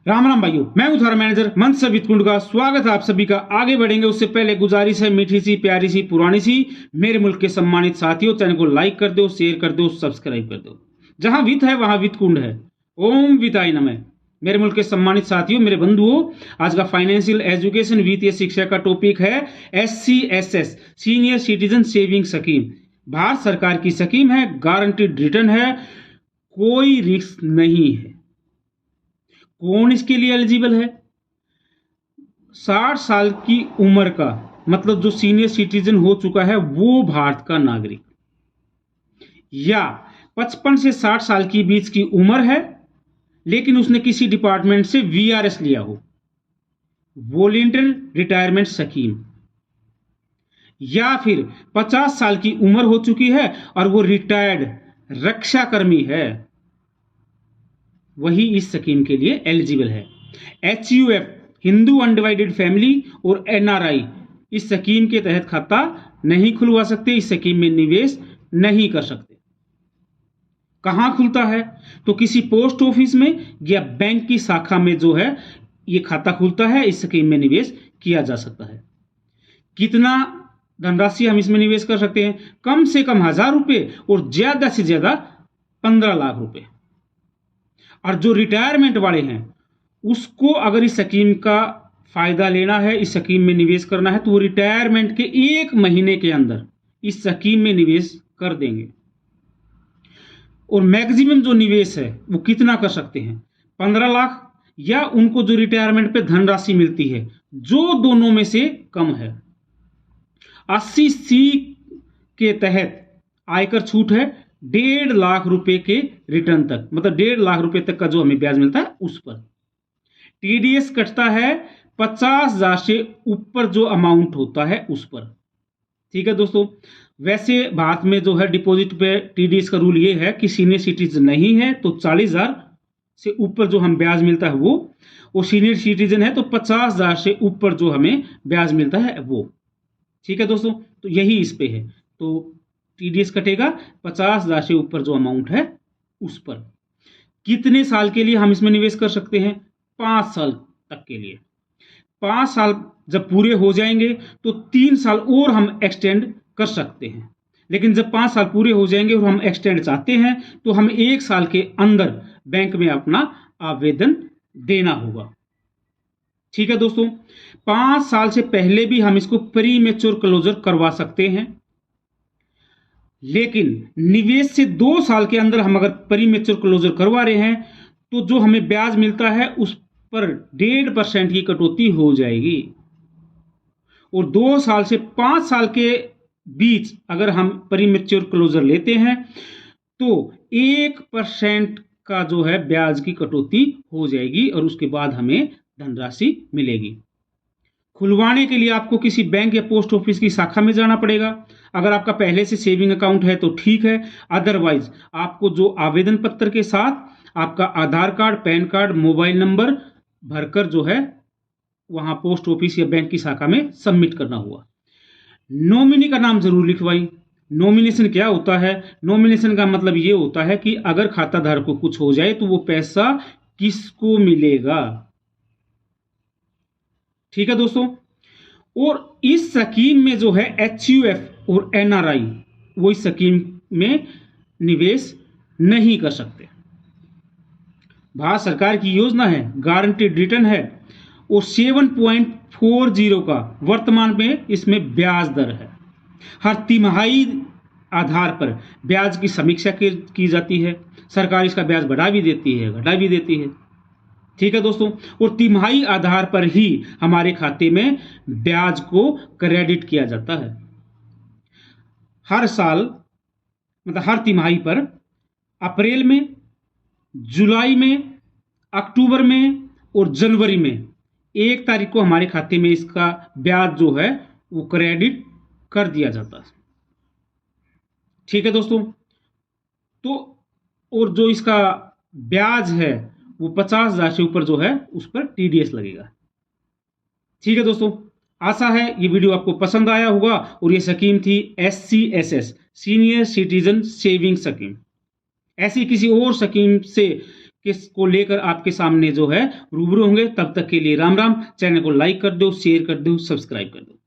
राम राम भाइयों, मैं हूं थारा मैनेजर मंच से वित्तकुंड का स्वागत है आप सभी का। आगे बढ़ेंगे उससे पहले गुजारिश है, मीठी सी प्यारी सी पुरानी सी, मेरे मुल्क के सम्मानित साथियों, चैनल को लाइक कर दो, शेयर कर दो, सब्सक्राइब कर दो। जहां वित्त है वहां वित्तकुंड है। ओम वित्ताय नमः। मेरे मुल्क के सम्मानित साथियों, मेरे बंधुओं, आज का फाइनेंशियल एजुकेशन वित्तीय शिक्षा का टॉपिक है SCSS senior citizen saving scheme. Bharat सरकार की स्कीम है, गारंटीड रिटर्न है, कोई रिस्क नहीं है। कौन इसके लिए एलिजिबल है? 60 साल की उम्र का, मतलब जो सीनियर सिटीजन हो चुका है वो भारत का नागरिक, या 55 से 60 साल की बीच की उम्र है लेकिन उसने किसी डिपार्टमेंट से VRS लिया हो, वॉलंटियर रिटायरमेंट स्कीम, या फिर 50 साल की उम्र हो चुकी है और वो रिटायर्ड रक्षाकर्मी है, वही इस स्कीम के लिए एलिजिबल है। HUF हिंदू अनडिवाइडेड फैमिली और NRI इस स्कीम के तहत खाता नहीं खुलवा सकते, इस स्कीम में निवेश नहीं कर सकते। कहां खुलता है? तो किसी पोस्ट ऑफिस में या बैंक की शाखा में जो है ये खाता खुलता है, इस स्कीम में निवेश किया जा सकता है। कितना धनराशि हम इसमें निवेश कर सकते हैं? कम से कम 1000 रुपए और ज्यादा से ज्यादा 15 लाख रुपए। और जो रिटायरमेंट वाले हैं उसको अगर इस स्कीम का फायदा लेना है, इस स्कीम में निवेश करना है, तो वो रिटायरमेंट के 1 महीने के अंदर इस स्कीम में निवेश कर देंगे। और मैक्सिमम जो निवेश है वो कितना कर सकते हैं? 15 लाख, या उनको जो रिटायरमेंट पे धनराशि मिलती है जो दोनों में से कम है। 80C के तहत आयकर छूट है 1.5 लाख रुपए के रिटर्न तक, मतलब 1.5 लाख रुपए तक का जो हमें ब्याज मिलता है उस पर। TDS कटता है 50,000 से ऊपर जो अमाउंट होता है उस पर। ठीक है दोस्तों, वैसे भारत में जो है डिपॉजिट पे TDS का रूल ये है कि सीनियर सिटीजन नहीं है तो 40,000 से ऊपर जो हम ब्याज मिलता है वो, और सीनियर सिटीजन है तो 50,000 से ऊपर जो हमें ब्याज मिलता है वो। ठीक है दोस्तों, तो यही इस पे है। तो TDS कटेगा 50,000 से ऊपर जो अमाउंट है उस पर। कितने साल के लिए हम इसमें निवेश कर सकते हैं? 5 साल तक के लिए। 5 साल जब पूरे हो जाएंगे तो 3 साल और हम एक्सटेंड कर सकते हैं। लेकिन जब 5 साल पूरे हो जाएंगे और हम एक्सटेंड चाहते हैं तो हम 1 साल के अंदर बैंक में अपना आवेदन देना होगा। ठीक है दोस्तों, 5 साल से पहले भी हम इसको प्री मैच्योर क्लोजर करवा सकते हैं, लेकिन निवेश से 2 साल के अंदर हम अगर प्री मैच्योर क्लोजर करवा रहे हैं तो जो हमें ब्याज मिलता है उस पर 1.5% की कटौती हो जाएगी। और 2 साल से 5 साल के बीच अगर हम प्री मैच्योर क्लोजर लेते हैं तो 1% का जो है ब्याज की कटौती हो जाएगी और उसके बाद हमें धनराशि मिलेगी। खुलवाने के लिए आपको किसी बैंक या पोस्ट ऑफिस की शाखा में जाना पड़ेगा। अगर आपका पहले से सेविंग अकाउंट है तो ठीक है, अदरवाइज आपको जो आवेदन पत्र के साथ आपका Aadhaar card, PAN card, mobile number भरकर जो है वहां पोस्ट ऑफिस या बैंक की शाखा में सबमिट करना होगा। नॉमिनी का नाम जरूर लिखवाई। नॉमिनेशन क्या होता है? नॉमिनेशन का मतलब ये होता है कि अगर खाता धारक को कुछ हो जाए तो वो पैसा किसको मिलेगा। ठीक है दोस्तों, और इस स्कीम में जो है HUF और NRI वो इस स्कीम में निवेश नहीं कर सकते। भारत सरकार की योजना है, गारंटीड रिटर्न है और 7.40 का वर्तमान में इसमें ब्याज दर है। हर तिमाही आधार पर ब्याज की समीक्षा की जाती है। सरकार इसका ब्याज बढ़ा भी देती है, घटा भी देती है। ठीक है दोस्तों, और तिमाही आधार पर ही हमारे खाते में ब्याज को क्रेडिट किया जाता है। हर साल, मतलब हर तिमाही पर अप्रैल में, जुलाई में, अक्टूबर में और जनवरी में 1 तारीख को हमारे खाते में इसका ब्याज जो है वो क्रेडिट कर दिया जाता है। ठीक है दोस्तों, तो और जो इसका ब्याज है वो 50,000 से ऊपर जो है उस पर TDS लगेगा। ठीक है दोस्तों, आशा है ये वीडियो आपको पसंद आया होगा। और ये स्कीम थी SCSS senior citizen saving scheme. ऐसी किसी और स्कीम से को लेकर आपके सामने जो है रूबरू होंगे। तब तक के लिए राम राम। चैनल को लाइक कर दो, शेयर कर दो, सब्सक्राइब कर दो।